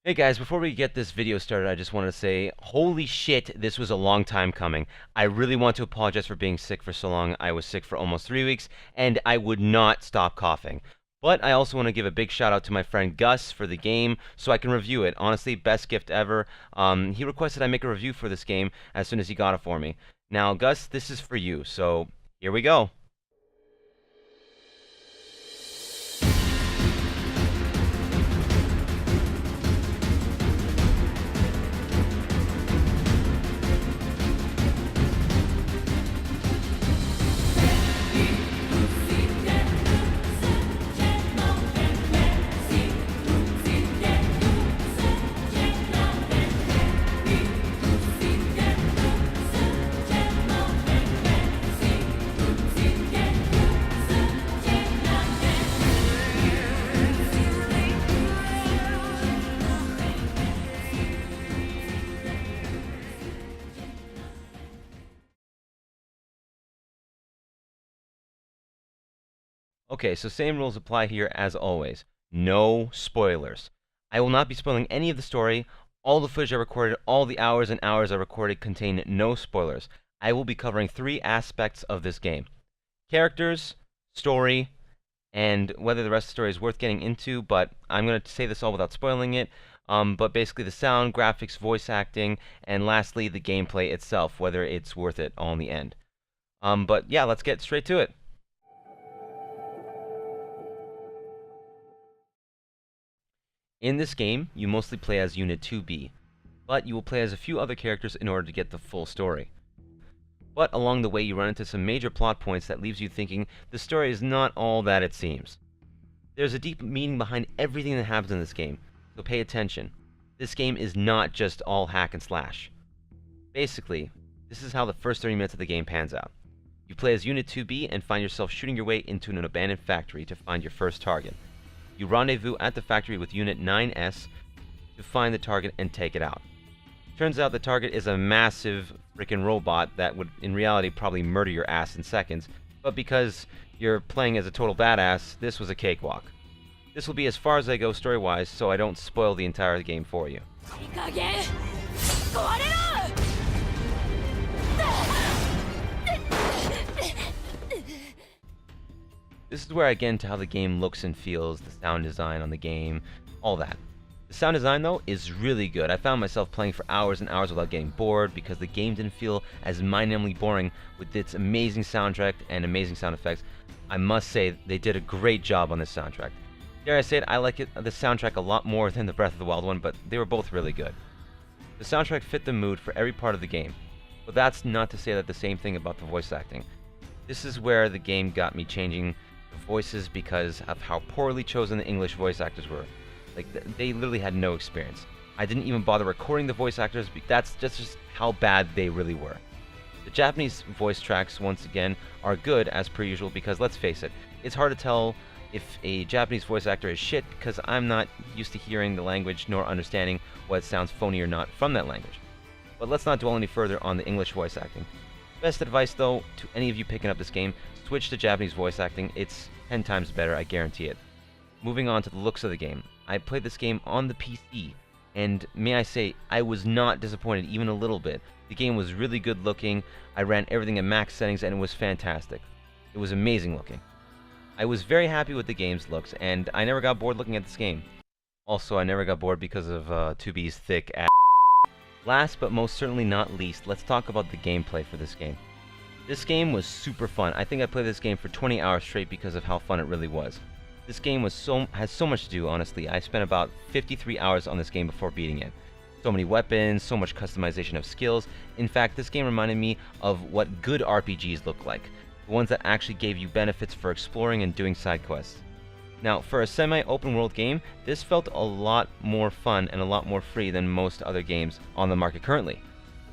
Hey guys, before we get this video started, I just wanted to say, holy shit, this was a long time coming. I really want to apologize for being sick for so long. I was sick for almost 3 weeks, and I would not stop coughing. But I also want to give a big shout out to my friend Gus for the game, so I can review it. Honestly, best gift ever. He requested I make a review for this game as soon as he got it for me. Now, Gus, this is for you, so here we go. Okay, so same rules apply here as always. No spoilers. I will not be spoiling any of the story. All the footage I recorded, all the hours and hours I recorded contain no spoilers. I will be covering three aspects of this game: characters, story, and whether the rest of the story is worth getting into, but I'm going to say this all without spoiling it. But basically the sound, graphics, voice acting, and lastly the gameplay itself, whether it's worth it all in the end. But yeah, let's get straight to it. In this game, you mostly play as Unit 2B, but you will play as a few other characters in order to get the full story. But along the way, you run into some major plot points that leaves you thinking the story is not all that it seems. There's a deep meaning behind everything that happens in this game, so pay attention. This game is not just all hack and slash. Basically, this is how the first 30 minutes of the game pans out. You play as Unit 2B and find yourself shooting your way into an abandoned factory to find your first target. You rendezvous at the factory with Unit 9S to find the target and take it out. Turns out the target is a massive freaking robot that would, in reality, probably murder your ass in seconds, but because you're playing as a total badass, this was a cakewalk. This will be as far as I go story-wise, so I don't spoil the entire game for you. This is where I get into how the game looks and feels, the sound design on the game, all that. The sound design, though, is really good. I found myself playing for hours and hours without getting bored because the game didn't feel as mind-numbingly boring with its amazing soundtrack and amazing sound effects. I must say, they did a great job on this soundtrack. Dare I say it, I like the soundtrack a lot more than the Breath of the Wild one, but they were both really good. The soundtrack fit the mood for every part of the game, but that's not to say that the same thing about the voice acting. This is where the game got me changing the voices because of how poorly chosen the English voice actors were. Like, they literally had no experience. I didn't even bother recording the voice actors, that's just how bad they really were. The Japanese voice tracks, once again, are good as per usual because, let's face it, it's hard to tell if a Japanese voice actor is shit because I'm not used to hearing the language nor understanding what sounds phony or not from that language. But let's not dwell any further on the English voice acting. Best advice, though, to any of you picking up this game, switch to Japanese voice acting. It's 10 times better, I guarantee it. Moving on to the looks of the game. I played this game on the PC, and may I say, I was not disappointed even a little bit. The game was really good looking. I ran everything at max settings, and it was fantastic. It was amazing looking. I was very happy with the game's looks, and I never got bored looking at this game. Also, I never got bored because of 2B's thick ass. Last but most certainly not least, let's talk about the gameplay for this game. This game was super fun. I think I played this game for 20 hours straight because of how fun it really was. This game has so much to do, honestly. I spent about 53 hours on this game before beating it. So many weapons, so much customization of skills. In fact, this game reminded me of what good RPGs look like. The ones that actually gave you benefits for exploring and doing side quests. Now, for a semi-open world game, this felt a lot more fun and a lot more free than most other games on the market currently.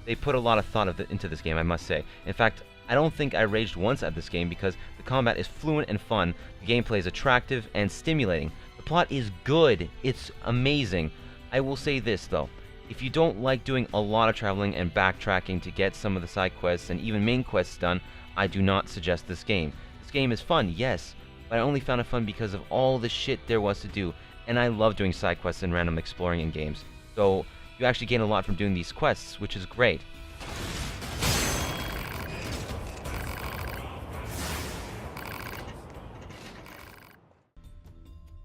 They put a lot of thought into this game, I must say. In fact, I don't think I raged once at this game because the combat is fluent and fun, the gameplay is attractive and stimulating, the plot is good, it's amazing. I will say this though, if you don't like doing a lot of traveling and backtracking to get some of the side quests and even main quests done, I do not suggest this game. This game is fun, yes, but I only found it fun because of all the shit there was to do, and I love doing side quests and random exploring in games. So you actually gain a lot from doing these quests, which is great.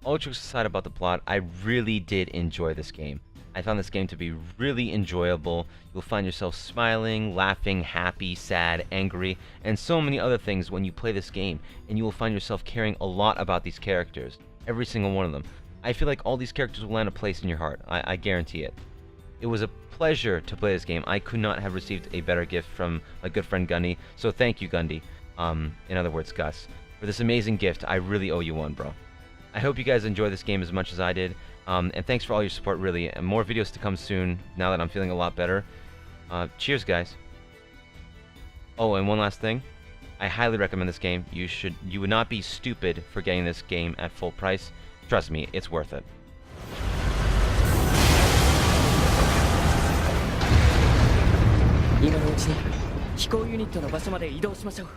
All jokes aside about the plot, I really did enjoy this game. I found this game to be really enjoyable. You'll find yourself smiling, laughing, happy, sad, angry, and so many other things when you play this game, and you will find yourself caring a lot about these characters. Every single one of them. I feel like all these characters will land a place in your heart. I guarantee it. It was a pleasure to play this game. I could not have received a better gift from my good friend Gundy, so thank you, Gundy. In other words, Gus. For this amazing gift, I really owe you one, bro. I hope you guys enjoy this game as much as I did, and thanks for all your support, really, and more videos to come soon, now that I'm feeling a lot better. Cheers, guys. Oh, and one last thing. I highly recommend this game. You would not be stupid for getting this game at full price. Trust me, it's worth it. 今のうちに飛行ユニットの場所まで移動しましょう。